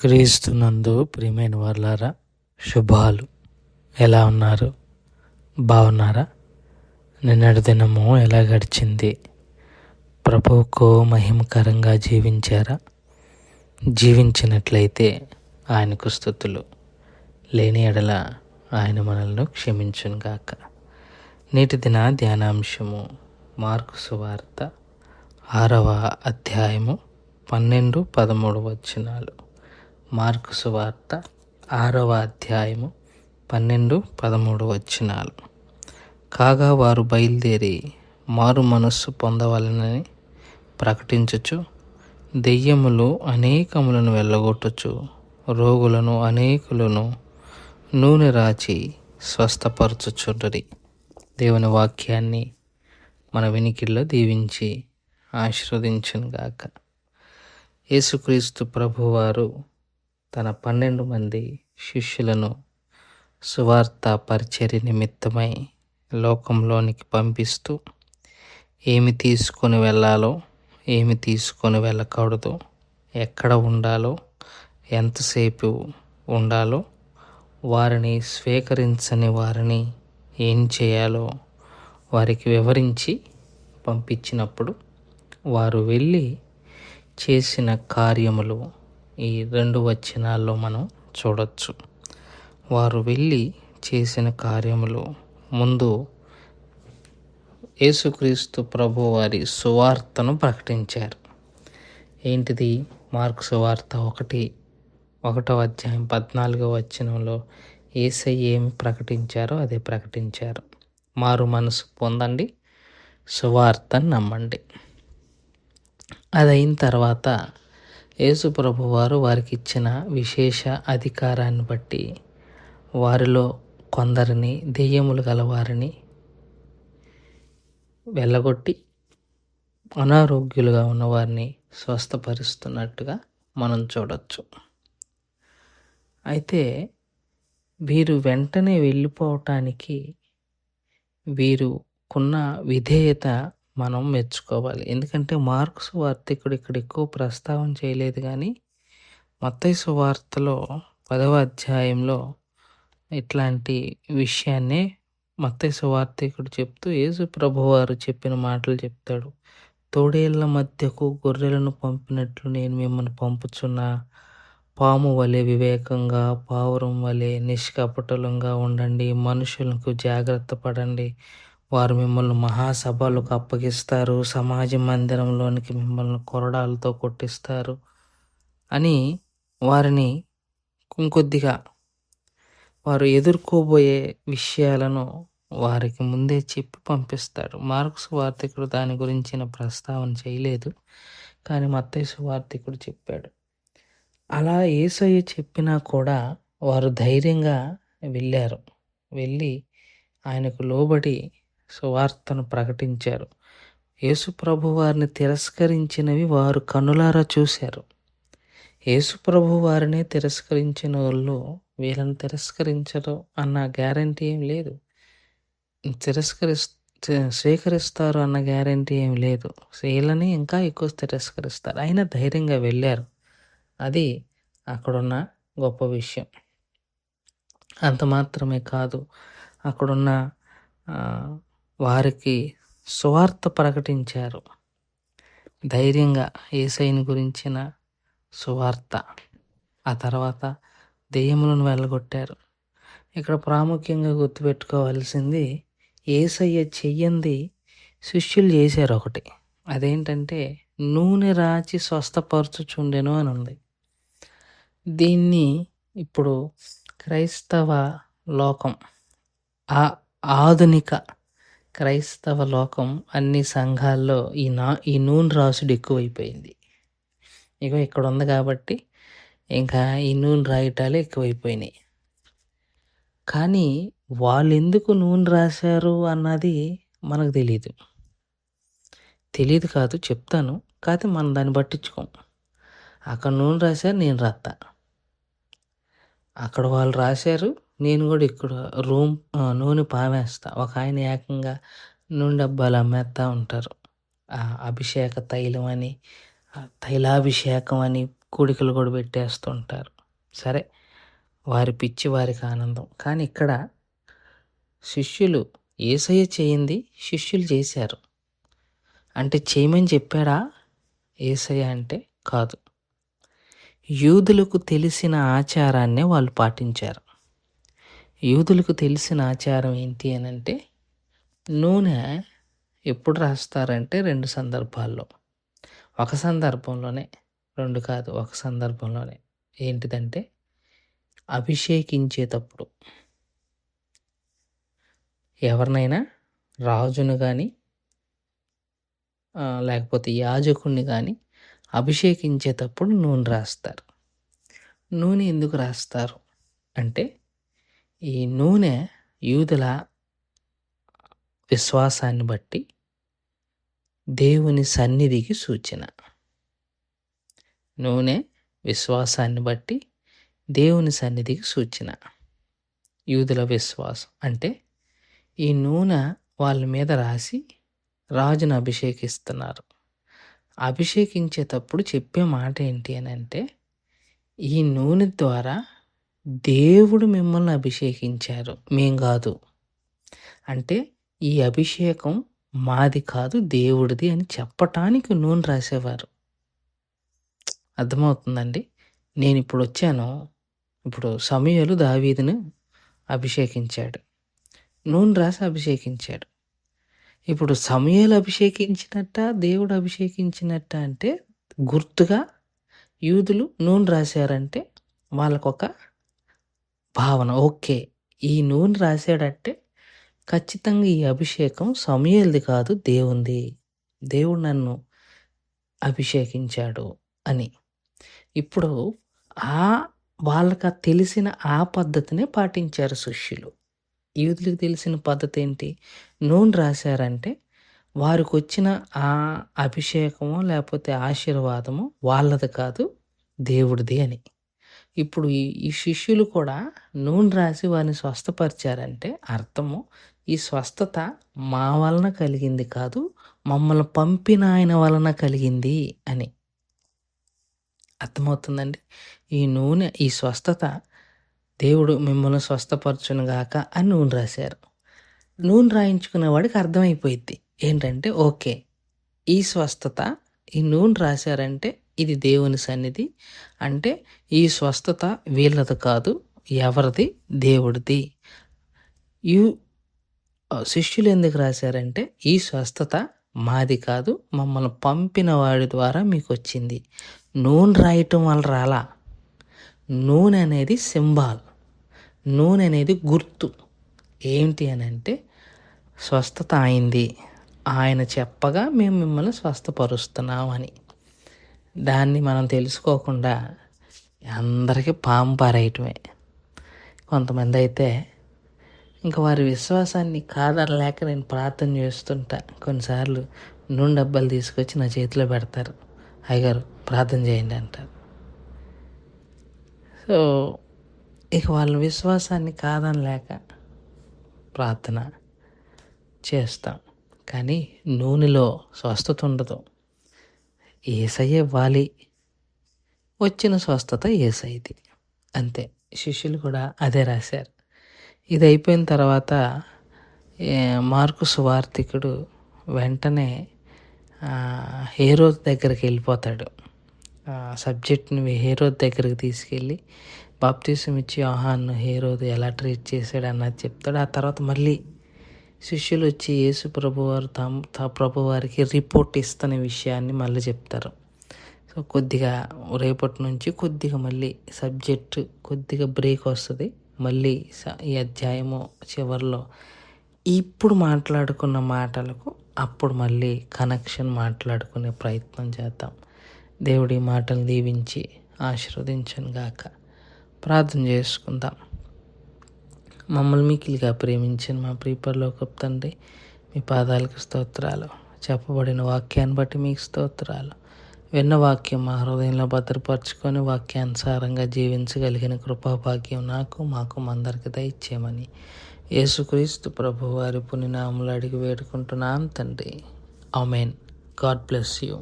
క్రీస్తునందు ప్రియమైన వాళ్ళారా, శుభాలు. ఎలా ఉన్నారు? బాగున్నారా? నిన్నటి దినము ఎలా గడిచింది? ప్రభువుకు మహిమకరంగా జీవించారా? జీవించినట్లయితే ఆయనకు స్తుతులు. లేని ఎడల ఆయన మనల్ని క్షమించునుగాక. నేటి దిన ధ్యానాంశము మార్కు సువార్త 6వ అధ్యాయము 12-13 వచనాలు. మార్కు సువార్త 6వ అధ్యాయము 12-13 వచనాలు. కాగా వారు బయలుదేరి మారు మనస్సు పొందవలనని ప్రకటించుచు, దెయ్యములు అనేకములను వెళ్ళగొట్టుచు, రోగులను అనేకులను నూనె రాచి స్వస్థపరచుచుండిరి. దేవుని వాక్యాన్ని మన వినికిడిలో దీవించి ఆశీర్వదించునుగాక. యేసుక్రీస్తు ప్రభువారు తన 12 మంది శిష్యులను సువార్త పరిచర్య నిమిత్తమై లోకంలోనికి పంపిస్తూ ఏమి తీసుకొని వెళ్ళాలో, ఏమి తీసుకొని వెళ్ళకూడదో, ఎక్కడ ఉండాలో, ఎంతసేపు ఉండాలో, వారిని స్వీకరించని వారిని ఏం చేయాలో వారికి వివరించి పంపించినప్పుడు వారు వెళ్ళి చేసిన కార్యములు ఈ 2 వచనాల్లో మనం చూడొచ్చు. వారు వెళ్ళి చేసిన కార్యములు ముందు యేసుక్రీస్తు ప్రభు వారి సువార్తను ప్రకటించారు. ఏంటిది? మార్కు సువార్త 1వ అధ్యాయం 14వ వచనంలో యేసయ్య ఏమి ప్రకటించారో అదే ప్రకటించారు. మారు మనసు పొందండి, సువార్తను నమ్మండి. అది అయిన తర్వాత యేసు ప్రభువారు వారికి ఇచ్చిన విశేష అధికారాన్ని బట్టి వారిలో కొందరిని, దెయ్యములు గలవారిని వెళ్ళగొట్టి అనారోగ్యులుగా ఉన్నవారిని స్వస్థపరుస్తున్నట్టుగా మనం చూడవచ్చు. అయితే వీరు వెంటనే వెళ్ళిపోవటానికి వీరుకున్న విధేయత మనం మెచ్చుకోవాలి. ఎందుకంటే మార్కు సువార్తికుడు ఇక్కడ ఎక్కువ ప్రస్తావన చేయలేదు, కానీ మత్తయి సువార్తలో 10వ అధ్యాయంలో ఇట్లాంటి విషయాన్నే మత్తయి సువార్తికుడు చెప్తూ యేసు ప్రభువారు చెప్పిన మాటలు చెప్తాడు. తోడేళ్ల మధ్యకు గొర్రెలను పంపినట్లు నేను మిమ్మల్ని పంపుచున్నా. పాము వలె వివేకంగా, పావురం వలె నిష్కపటులంగా ఉండండి. మనుషులకు జాగ్రత్త పడండి. వారు మిమ్మల్ని మహాసభలకు అప్పగిస్తారు, సమాజ మందిరంలోనికి మిమ్మల్ని కొరడాలతో కొట్టిస్తారు అని వారిని ఇంకొద్దిగా వారు ఎదుర్కోబోయే విషయాలను వారికి ముందే చెప్పి పంపిస్తాడు. మార్కు సువార్తికుడు దాని గురించిన ప్రస్తావన చేయలేదు, కానీ మత్తయి సువార్తికుడు చెప్పాడు. అలా యేసయ్య చెప్పినా కూడా వారు ధైర్యంగా వెళ్ళారు. వెళ్ళి ఆయనకు లోబడి సువార్తను ప్రకటించారు. యేసు ప్రభు వారిని తిరస్కరించినవి వారు కనులారా చూశారు. యేసు ప్రభు వారినే తిరస్కరించిన వాళ్ళు వీళ్ళని తిరస్కరించరు అన్న గ్యారంటీ ఏం లేదు. స్వీకరిస్తారు అన్న గ్యారంటీ ఏం లేదు. వీళ్ళని ఇంకా ఎక్కువ తిరస్కరిస్తారు. అయినా ధైర్యంగా వెళ్ళారు. అది అక్కడున్న గొప్ప విషయం. అంత మాత్రమే కాదు, అక్కడున్న వారికి సువార్త ప్రకటించారు. ధైర్యంగా యేసయ్యని గురించిన సువార్త. ఆ తర్వాత దెయ్యములను వెళ్ళగొట్టారు. ఇక్కడ ప్రాముఖ్యంగా గుర్తుపెట్టుకోవాల్సింది, యేసయ్య చెయ్యంది శిష్యులు చేశారు ఒకటి. అదేంటంటే నూనె రాచి స్వస్థపరచుచుండెను అని ఉంది. దీన్ని ఇప్పుడు క్రైస్తవ లోకం, ఆధునిక క్రైస్తవ లోకం అన్ని సంఘాల్లో ఈ నూనె రాసుడు ఎక్కువైపోయింది. ఇక్కడ ఉంది కాబట్టి ఇంకా ఈ నూనె రాయటాలే ఎక్కువైపోయినాయి. కానీ వాళ్ళు ఎందుకు నూనె రాశారు అన్నది మనకు తెలియదు కాదు, చెప్తాను. కాకపోతే మనం దాన్ని పట్టించుకోం. అక్కడ నూనె రాశారు, నేను రాస్తా. అక్కడ వాళ్ళు రాశారు, నేను కూడా ఇక్కడ నూనె పామేస్తా. ఒక ఆయన ఏకంగా నూనె డబ్బాలు అమ్మేస్తూ ఉంటారు. అభిషేక తైలం అని, తైలాభిషేకం అని కూడికలు కూడా పెట్టేస్తుంటారు. సరే, వారి పిచ్చి వారికి ఆనందం. కానీ ఇక్కడ శిష్యులు యేసయ్య చేయింది శిష్యులు చేశారు. అంటే చేయమని చెప్పాడా యేసయ్య అంటే? కాదు. యూదులకు తెలిసిన ఆచారాన్నే వాళ్ళు పాటించారు. యూదులకు తెలిసిన ఆచారం ఏంటి అనంటే, నూనె ఎప్పుడు రాస్తారంటే 2 సందర్భాల్లో. ఒక సందర్భంలోనే, 2 కాదు, ఒక సందర్భంలోనే. ఏంటిదంటే అభిషేకించేటప్పుడు. ఎవరినైనా, రాజును కానీ లేకపోతే యాజకుడిని కానీ అభిషేకించేటప్పుడు నూనె రాస్తారు. నూనె ఎందుకు రాస్తారు అంటే, ఈ నూనె యూదుల విశ్వాసాన్ని బట్టి దేవుని సన్నిధికి సూచన. నూనె విశ్వాసాన్ని బట్టి దేవుని సన్నిధికి సూచన. యూదుల విశ్వాసం అంటే ఈ నూనె వాళ్ళ మీద రాసి రాజును అభిషేకిస్తున్నారు. అభిషేకించేటప్పుడు చెప్పే మాట ఏంటి అని అంటే, ఈ నూనె ద్వారా దేవుడు మిమ్మల్ని అభిషేకించారు, మేం కాదు. అంటే ఈ అభిషేకం మాది కాదు, దేవుడిది అని చెప్పటానికి నూనె రాసేవారు. అర్థమవుతుందండి? నేను ఇప్పుడు వచ్చాను. ఇప్పుడు సమూయేలు దావీదును అభిషేకించాడు, నూనె రాసి అభిషేకించాడు. ఇప్పుడు సమూయేలు అభిషేకించినట్ట, దేవుడు అభిషేకించినట్ట అంటే గుర్తుగా యూదులు నూనె రాశారంటే వాళ్ళకొక భావన. ఓకే, ఈ నూనె రాశాడంటే ఖచ్చితంగా ఈ అభిషేకం సమూయేలుది కాదు, దేవుంది. దేవుడు నన్ను అభిషేకించాడు అని. ఇప్పుడు వాళ్ళకి తెలిసిన ఆ పద్ధతినే పాటించారు శిష్యులు. యూదులకు తెలిసిన పద్ధతి ఏంటి? నూనె రాశారంటే వారికి వచ్చిన ఆ అభిషేకమో లేకపోతే ఆశీర్వాదము వాళ్ళది కాదు, దేవుడిది అని. ఇప్పుడు ఈ శిష్యులు కూడా నూనె రాసి వారిని స్వస్థపరిచారంటే అర్థము, ఈ స్వస్థత మా వలన కలిగింది కాదు, మమ్మల్ని పంపిన ఆయన వలన కలిగింది అని. అర్థమవుతుందండి? ఈ నూనె, ఈ స్వస్థత దేవుడు మిమ్మల్ని స్వస్థపరచునుగాక అని నూనె రాశారు. నూనె రాయించుకునే వాడికి అర్థమైపోయింది ఏంటంటే, ఓకే, ఈ స్వస్థత, ఈ నూనె రాశారంటే ఇది దేవుని సన్నిధి. అంటే ఈ స్వస్థత వీళ్ళది కాదు, ఎవరిది? దేవుడిది. శిష్యులు ఎందుకు రాశారంటే, ఈ స్వస్థత మాది కాదు, మమ్మల్ని పంపిన వాడి ద్వారా మీకు వచ్చింది. నూనె రాయటం వల్ల రాలా. నూనె అనేది సింబాల్, నూనె అనేది గుర్తు. ఏంటి అని అంటే, స్వస్థత అయింది, ఆయన చెప్పగా మేము మిమ్మల్ని స్వస్థపరుస్తున్నాం అని. దాన్ని మనం తెలుసుకోకుండా అందరికీ పాము పారేయటమే. కొంతమంది అయితే ఇంకా వారి విశ్వాసాన్ని కాదనలేక నేను ప్రార్థన చేస్తుంటా. కొన్నిసార్లు నూనె డబ్బాలు తీసుకొచ్చి నా చేతిలో పెడతారు, అయ్యగారు ప్రార్థన చేయండి అంటారు. సో ఇక వాళ్ళ విశ్వాసాన్ని కాదనలేక ప్రార్థన చేస్తాం. కానీ నూనెలో స్వస్థత ఉండదు. యేసయ్య ఇవ్వాలి, వచ్చిన స్వస్థత యేసయ్యది, అంతే. శిష్యులు కూడా అదే రాశారు. ఇది అయిపోయిన తర్వాత మార్కు సువార్తికుడు వెంటనే హేరోదు దగ్గరికి వెళ్ళిపోతాడు. సబ్జెక్ట్ని హేరోదు దగ్గరికి తీసుకెళ్ళి బాప్తిసం ఇచ్చి యోహాను హేరోదు ఎలా ట్రీట్ చేశాడు అన్నది చెప్తాడు. ఆ తర్వాత మళ్ళీ శిష్యులు వచ్చి యేసు ప్రభువారు ప్రభువారికి రిపోర్ట్ ఇస్తున్న విషయాన్ని మళ్ళీ చెప్తారు. సో కొద్దిగా రేపటి నుంచి కొద్దిగా మళ్ళీ సబ్జెక్టు కొద్దిగా బ్రేక్ వస్తుంది. మళ్ళీ ఈ అధ్యాయము చివరిలో ఇప్పుడు మాట్లాడుకున్న మాటలకు అప్పుడు మళ్ళీ కనెక్షన్ మాట్లాడుకునే ప్రయత్నం చేద్దాం. దేవుడి మాటలు దీవించి ఆశీర్వదించను గాక. ప్రార్థన చేసుకుందాం. మమ్మల్ని మిక్కిలిగా ప్రేమించిన మా ప్రియపరలోకపు తండ్రి, మీ పాదాలకు స్తోత్రాలు. చెప్పబడిన వాక్యాన్ని బట్టి మీకు స్తోత్రాలు. విన్న వాక్యం మా హృదయంలో భద్రపరచుకొని వాక్యానుసారంగా జీవించగలిగిన కృపాభాగ్యం నాకు, మాకు, అందరికి దయచేయమని యేసుక్రీస్తు ప్రభువారి పుణ్యనామములో అడిగి వేడుకుంటున్నాం తండ్రి. ఆమేన్. God bless you.